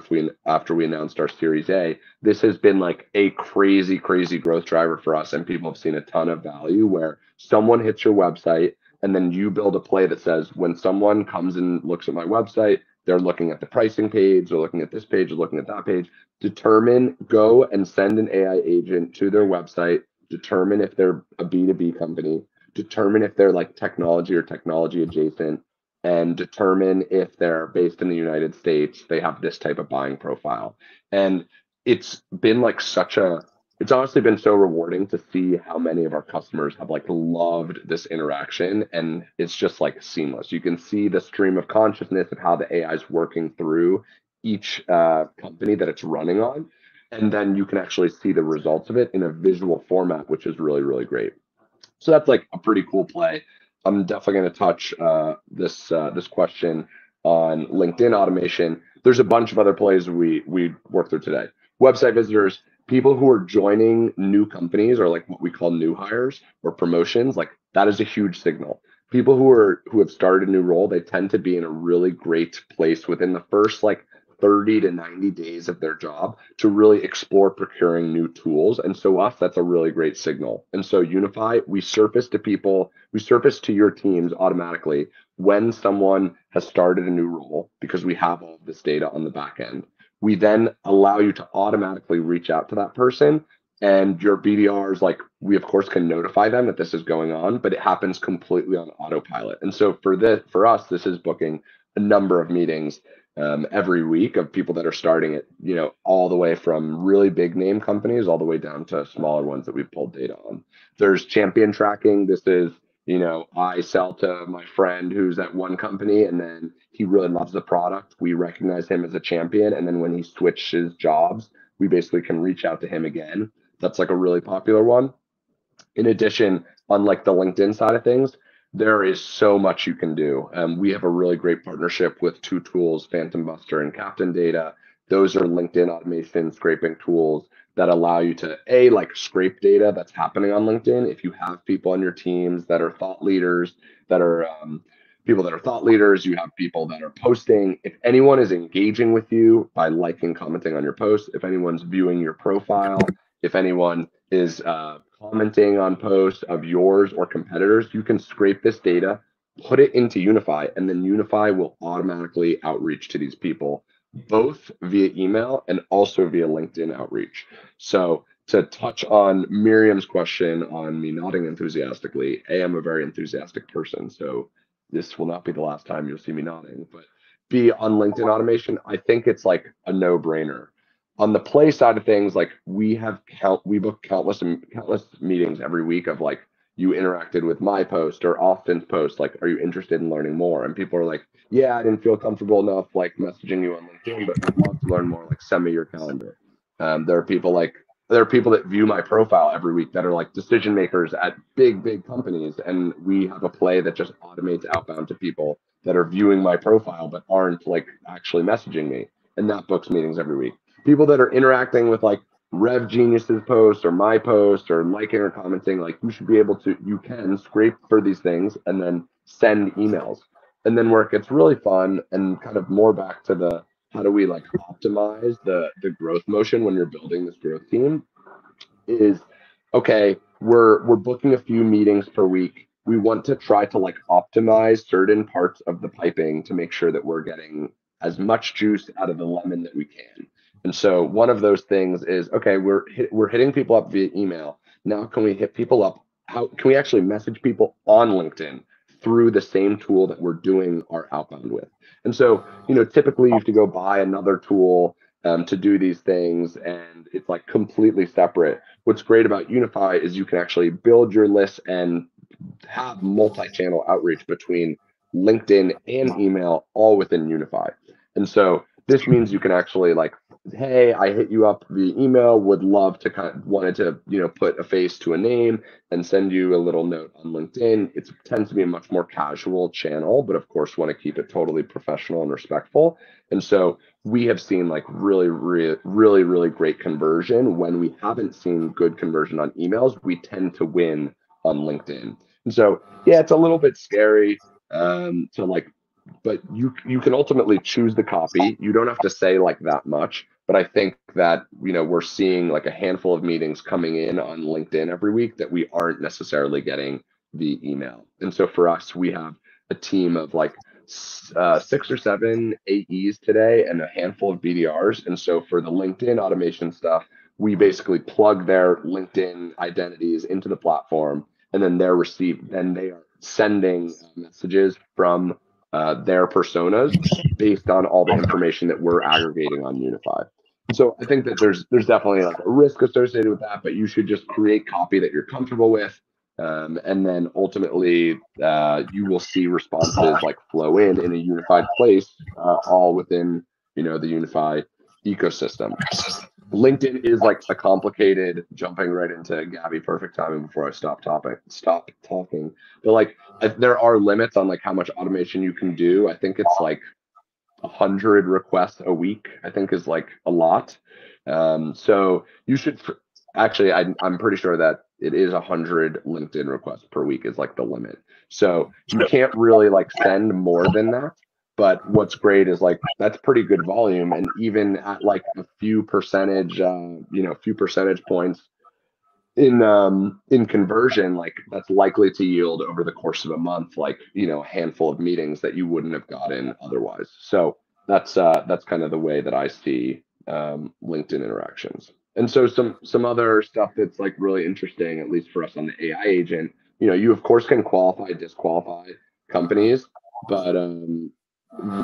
after we announced our Series A. This has been like a crazy growth driver for us, and people have seen a ton of value, where someone hits your website and then you build a play that says, when someone comes and looks at my website, they're looking at the pricing page, they're looking at this page, they're looking at that page. Go and send an AI agent to their website, determine if they're a B2B company, determine if they're like technology or technology adjacent, and determine if they're based in the United States, they have this type of buying profile. And it's been like it's honestly been so rewarding to see how many of our customers have like loved this interaction, and it's just like seamless. You can see the stream of consciousness of how the AI is working through each company that it's running on, and then you can actually see the results of it in a visual format, which is really, really great. So that's like a pretty cool play. I'm definitely going to touch this question on LinkedIn automation. There's a bunch of other plays we work through today. Website visitors, people who are joining new companies, or like what we call new hires or promotions, like that is a huge signal. People who have started a new role, they tend to be in a really great place within the first like 30 to 90 days of their job to really explore procuring new tools. And so that's a really great signal. And so Unify, we surface to your teams automatically when someone has started a new role, because we have all of this data on the back end. We then allow you to automatically reach out to that person, and your BDRs, like, we of course can notify them that this is going on, but it happens completely on autopilot. And so for us, this is booking a number of meetings every week of people that are starting it, all the way from really big name companies all the way down to smaller ones that we've pulled data on. There's champion tracking. This is, I sell to my friend who's at one company, and then he really loves the product. We recognize him as a champion. And then when he switches jobs, we basically can reach out to him again. That's like a really popular one. In addition, on like the LinkedIn side of things, there is so much you can do. We have a really great partnership with two tools, Phantom Buster and Captain Data. Those are LinkedIn automation scraping tools that allow you to like scrape data that's happening on LinkedIn. If you have people on your teams that are thought leaders, you have people that are posting. If anyone is engaging with you by liking, commenting on your posts, if anyone's viewing your profile, if anyone is commenting on posts of yours or competitors, you can scrape this data, put it into Unify, and then Unify will automatically outreach to these people, both via email and also via LinkedIn outreach. So to touch on Miriam's question on me nodding enthusiastically, I'm a very enthusiastic person, so this will not be the last time you'll see me nodding. But B, on LinkedIn automation, I think it's like a no-brainer. On the play side of things, like we book countless meetings every week of like, you interacted with my post or Austin's post, like, are you interested in learning more? And people are like, yeah, I didn't feel comfortable enough like messaging you on LinkedIn, but I'd love to learn more. Like, send me your calendar. There are people that view my profile every week that are like decision makers at big companies, and we have a play that just automates outbound to people that are viewing my profile but aren't like actually messaging me, and that books meetings every week. People that are interacting with like Rev Genius's post or my post or liking or commenting, like you can scrape for these things and then send emails. And then where it gets really fun and kind of more back to the how do we like optimize the growth motion when you're building this growth team is, okay, we're booking a few meetings per week. We want to try to like optimize certain parts of the piping to make sure that we're getting as much juice out of the lemon that we can. And so one of those things is, okay, we're hitting people up via email. Now can we hit people up? How can we actually message people on LinkedIn through the same tool that we're doing our outbound with? And so, typically you have to go buy another tool to do these things, and it's like completely separate. What's great about Unify is you can actually build your list and have multi-channel outreach between LinkedIn and email all within Unify. And so this means you can actually like, hey, I hit you up via email, would love to wanted to, put a face to a name and send you a little note on LinkedIn. It tends to be a much more casual channel, but of course want to keep it totally professional and respectful. And so we have seen like really great conversion. When we haven't seen good conversion on emails, we tend to win on LinkedIn. And so, yeah, it's a little bit scary to like, but you can ultimately choose the copy. You don't have to say like that much, but I think that, we're seeing like a handful of meetings coming in on LinkedIn every week that we aren't necessarily getting via email. And so for us, we have a team of like 6 or 7 AEs today and a handful of BDRs. And so for the LinkedIn automation stuff, we basically plug their LinkedIn identities into the platform, and then they are sending messages from their personas based on all the information that we're aggregating on Unify. So I think that there's definitely like a risk associated with that, but you should just create copy that you're comfortable with. And then ultimately, you will see responses like flow in a unified place, all within, the Unify ecosystem. LinkedIn is like a complicated, jumping right into Gabby, perfect timing before I stop talking. But like, there are limits on like how much automation you can do. I think it's like 100 requests a week, I think is like a lot. So you should actually, I'm pretty sure that it is 100 LinkedIn requests per week is like the limit. So you can't really like send more than that. But what's great is like that's pretty good volume, and even at like a few percentage, few percentage points in conversion, like that's likely to yield over the course of a month, like a handful of meetings that you wouldn't have gotten otherwise. So that's kind of the way that I see LinkedIn interactions. And so some other stuff that's like really interesting, at least for us on the AI agent, you of course can qualify, disqualify companies, but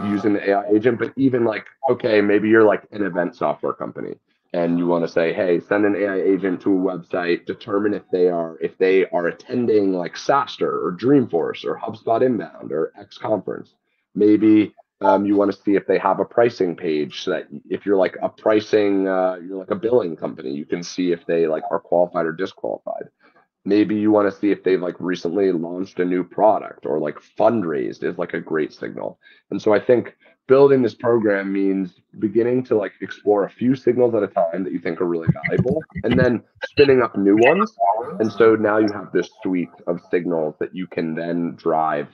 using the AI agent, but even like, okay, maybe you're like an event software company and you want to say, hey, send an AI agent to a website, determine if they are attending like SaaStr or Dreamforce or HubSpot Inbound or X conference. Maybe you want to see if they have a pricing page, so that if you're like a pricing, you're like a billing company, you can see if they like are qualified or disqualified. Maybe you want to see if they've like recently launched a new product or like fundraised is like a great signal. And so I think building this program means beginning to like explore a few signals at a time that you think are really valuable, and then spinning up new ones. And so now you have this suite of signals that you can then drive,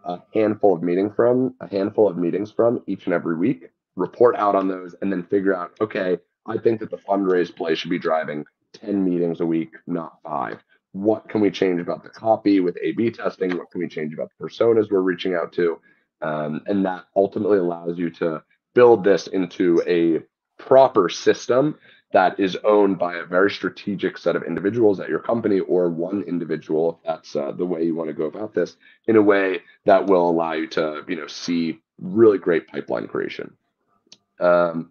a handful of meetings from each and every week, report out on those, and then figure out, okay, I think that the fundraise play should be driving 10 meetings a week, not 5. What can we change about the copy with A/B testing? What can we change about the personas we're reaching out to? And that ultimately allows you to build this into a proper system that is owned by a very strategic set of individuals at your company, or one individual, if that's the way you want to go about this, in a way that will allow you to, see really great pipeline creation. So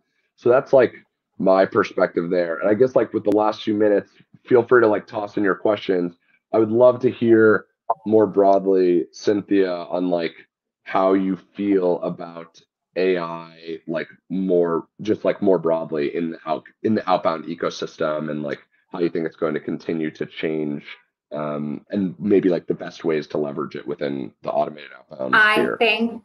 that's like my perspective there. And I guess like with the last few minutes, feel free to like toss in your questions. I would love to hear more broadly, Cynthia, on like how you feel about AI, like more broadly in the outbound ecosystem, and like how you think it's going to continue to change, and maybe like the best ways to leverage it within the automated outbound sphere. I think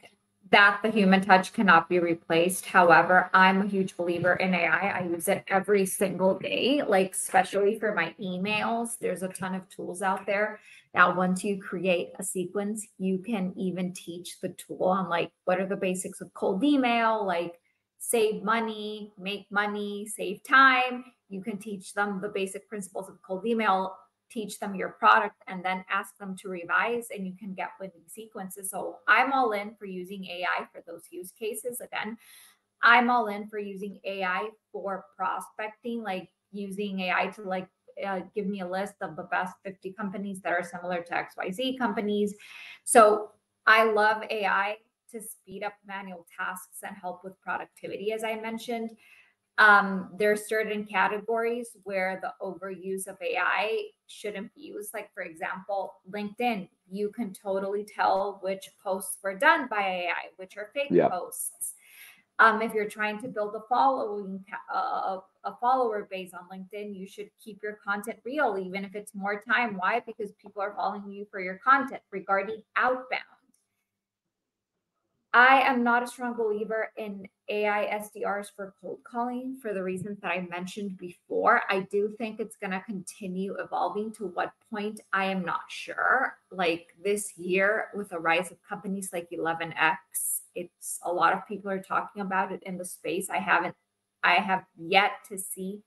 that the human touch cannot be replaced. However, I'm a huge believer in AI. I use it every single day, like especially for my emails. There's a ton of tools out there. Now, once you create a sequence, you can even teach the tool on like what are the basics of cold email, like save money, make money, save time. You can teach them the basic principles of cold email, teach them your product, and then ask them to revise, and you can get winning sequences. So I'm all in for using AI for those use cases. Again, I'm all in for using AI for prospecting, like using AI to like give me a list of the best 50 companies that are similar to XYZ companies. So I love AI to speed up manual tasks and help with productivity, as I mentioned. There are certain categories where the overuse of AI shouldn't be used. Like, for example, LinkedIn, you can totally tell which posts were done by AI, which are fake posts. If you're trying to build a follower base on LinkedIn, you should keep your content real, even if it's more time. Why? Because people are following you for your content. Regarding outbound, I am not a strong believer in AI SDRs for cold calling for the reasons that I mentioned before. I do think it's going to continue evolving. To what point, I am not sure. Like this year, with the rise of companies like 11X, it's a lot of people are talking about it in the space. I have yet to see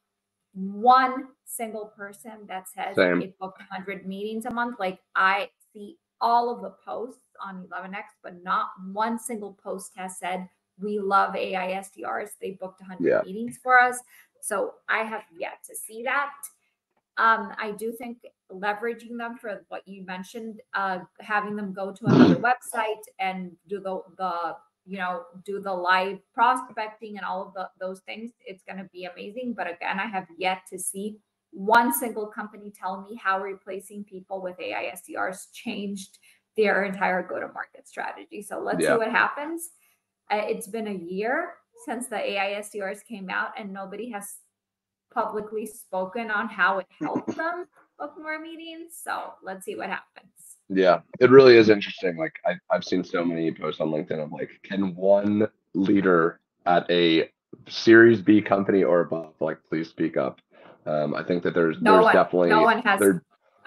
one single person that says it booked 100 meetings a month. Like I see all of the posts on 11x, but not one single post has said, we love AI SDRs. They booked 100 meetings for us. So I have yet to see that. I do think leveraging them for what you mentioned, having them go to another website and do do the live prospecting and all of those things, it's going to be amazing. But again, I have yet to see one single company tell me how replacing people with AI SDRs changed their entire go-to-market strategy. So let's see what happens. It's been a year since the AI SDRs came out, and nobody has publicly spoken on how it helped them book more meetings. So let's see what happens. Yeah, it really is interesting. Like I've seen so many posts on LinkedIn of like, can one leader at a Series B company or above, like, please speak up. I think that there's definitely no one has.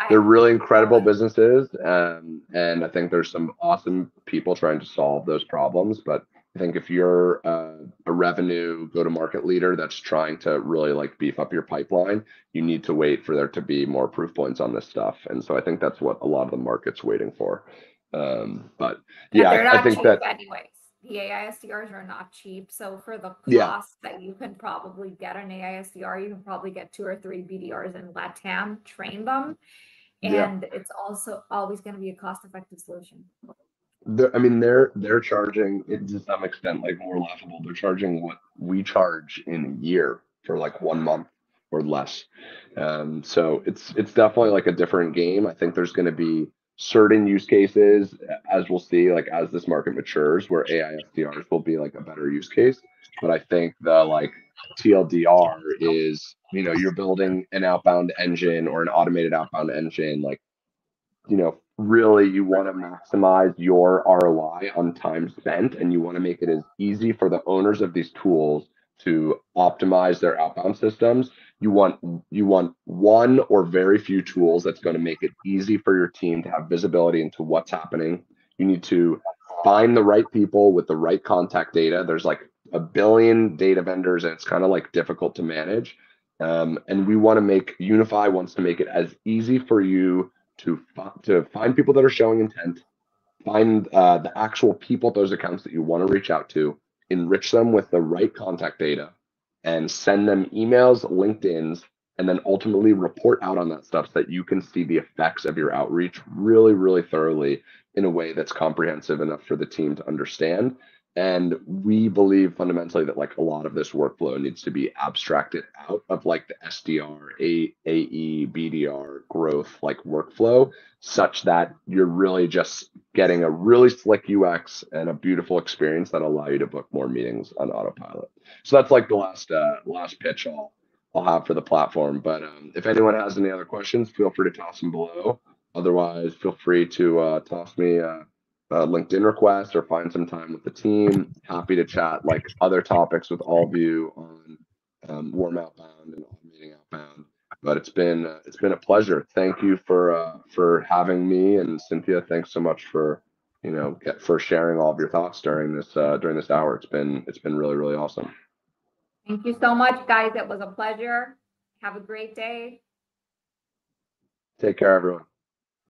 They're really incredible businesses, and I think there's some awesome people trying to solve those problems. But I think if you're a revenue go-to-market leader that's trying to really like beef up your pipeline, you need to wait for there to be more proof points on this stuff. And so I think that's what a lot of the market's waiting for. But yeah, they're not I think cheap that anyways. The AI SDRs are not cheap. So for the cost that you can probably get an AI SDR, you can probably get 2 or 3 BDRs in LATAM, train them. And it's also always going to be a cost-effective solution. They're charging it to some extent like more laughable. They're charging what we charge in a year for like 1 month or less. So it's definitely like a different game. I think there's going to be certain use cases, as we'll see, like as this market matures, where AI SDRs will be like a better use case. But I think the like TLDR is, you're building an outbound engine or an automated outbound engine, like, really you want to maximize your ROI on time spent, and you want to make it as easy for the owners of these tools to optimize their outbound systems. You want one or very few tools that's going to make it easy for your team to have visibility into what's happening. You need to find the right people with the right contact data. There's like a billion data vendors, and it's kind of like difficult to manage. And we want to Unify wants to make it as easy for you to find people that are showing intent, find the actual people at those accounts that you want to reach out to, enrich them with the right contact data, and send them emails, LinkedIn's, and then ultimately report out on that stuff so that you can see the effects of your outreach really, really thoroughly in a way that's comprehensive enough for the team to understand. And we believe fundamentally that like a lot of this workflow needs to be abstracted out of like the SDR, AE, BDR growth like workflow, such that you're really just getting a really slick UX and a beautiful experience that allow you to book more meetings on autopilot. So that's like the last pitch I'll have for the platform. But if anyone has any other questions, feel free to toss them below. Otherwise, feel free to toss me a LinkedIn request or find some time with the team. Happy to chat like other topics with all of you on warm outbound and automating outbound. But it's been a pleasure. Thank you for having me, and Cynthia, thanks so much for for sharing all of your thoughts during this hour. It's been really, really awesome. Thank you so much, guys. It was a pleasure. Have a great day. Take care, everyone.